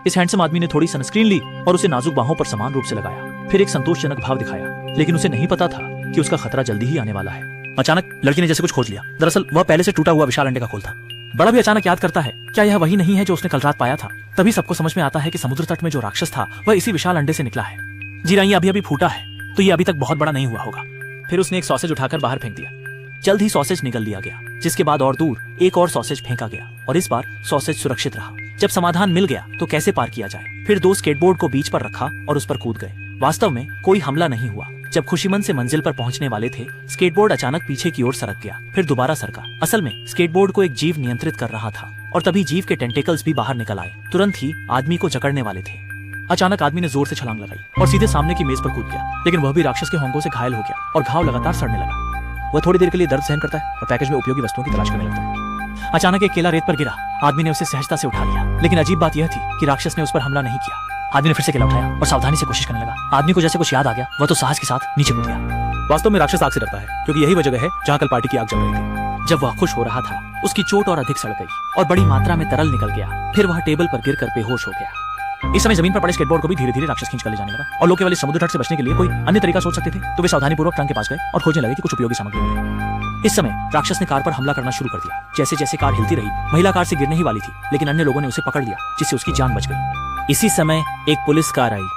इस हैंडसम आदमी ने थोड़ी सनस्क्रीन ली और उसे नाजुक बाहों पर समान रूप से लगाया, फिर एक संतोषजनक भाव दिखाया, लेकिन उसे नहीं पता था कि उसका खतरा जल्दी ही आने वाला है। अचानक लड़की ने जैसे कुछ खोज लिया। दरअसल वह पहले से टूटा हुआ विशाल अंडे का खोल था। बड़ा भी अचानक याद करता है, क्या यह वही नहीं है जो उसने कल रात पाया था? तभी सबको समझ में आता है कि समुद्र तट में जो राक्षस था वह इसी विशाल अंडे से निकला है। जी हाँ, ये अभी अभी फूटा है, तो ये अभी तक बहुत बड़ा नहीं हुआ होगा। फिर उसने एक सॉसेज उठाकर बाहर फेंक दिया। जल्द ही सॉसेज निगल लिया गया, जिसके बाद और दूर एक और सॉसेज फेंका गया और इस बार सॉसेज सुरक्षित रहा। जब समाधान मिल गया तो कैसे पार किया जाए, फिर दो स्केटबोर्ड को बीच पर रखा और उस पर कूद गए। वास्तव में कोई हमला नहीं हुआ। जब खुशीमंद से मंजिल पर पहुंचने वाले थे, स्केटबोर्ड अचानक पीछे की ओर सरक गया, फिर दोबारा सरका। असल में स्केटबोर्ड को एक जीव नियंत्रित कर रहा था और तभी जीव के टेंटेकल्स भी बाहर निकल आए। तुरंत ही आदमी को जकड़ने वाले थे। अचानक आदमी ने जोर से छलांग लगाई और सीधे सामने की मेज पर कूद गया, लेकिन वह भी राक्षस के होंठों से घायल हो गया और घाव लगातार सड़ने लगा। वह थोड़ी देर के लिए दर्द सहन करता है और पैकेज में उपयोगी वस्तुओं की तलाश करने लगता है। अचानक एक केला रेत पर गिरा। आदमी ने उसे सहजता से उठा लिया, लेकिन अजीब बात यह थी कि राक्षस ने उस पर हमला नहीं किया। आदमी ने फिर से केला उठाया और सावधानी से कोशिश करने लगा। आदमी को जैसे कुछ याद आ गया, वह तो साहस के साथ नीचे कूद गया। वास्तव में राक्षस आग से डरता है, क्योंकि यही वह जगह है जहाँ कल पार्टी की आग जल रही थी। जब वह खुश हो रहा था, उसकी चोट और अधिक सड़ गई और बड़ी मात्रा में तरल निकल गया। फिर वह टेबल पर गिरकर बेहोश हो गया। इस समय जमीन पर पड़े स्केटबोर्ड को भी धीरे धीरे राक्षस खींच कर ले जाने लगा और लोग केवल इस समुद्र तट से बचने के लिए कोई अन्य तरीका सोच सकते थे, तो वे सावधानीपूर्वक ट्रंक के पास गए और खोजने लगे कि कुछ उपयोगी सामग्री मिले। इस समय राक्षस ने कार पर हमला करना शुरू कर दिया। जैसे जैसे कार हिलती रही, महिला कार से गिरने ही वाली थी, लेकिन अन्य लोगों ने उसे पकड़ लिया, जिससे उसकी जान बच गई। इसी समय एक पुलिस कार आई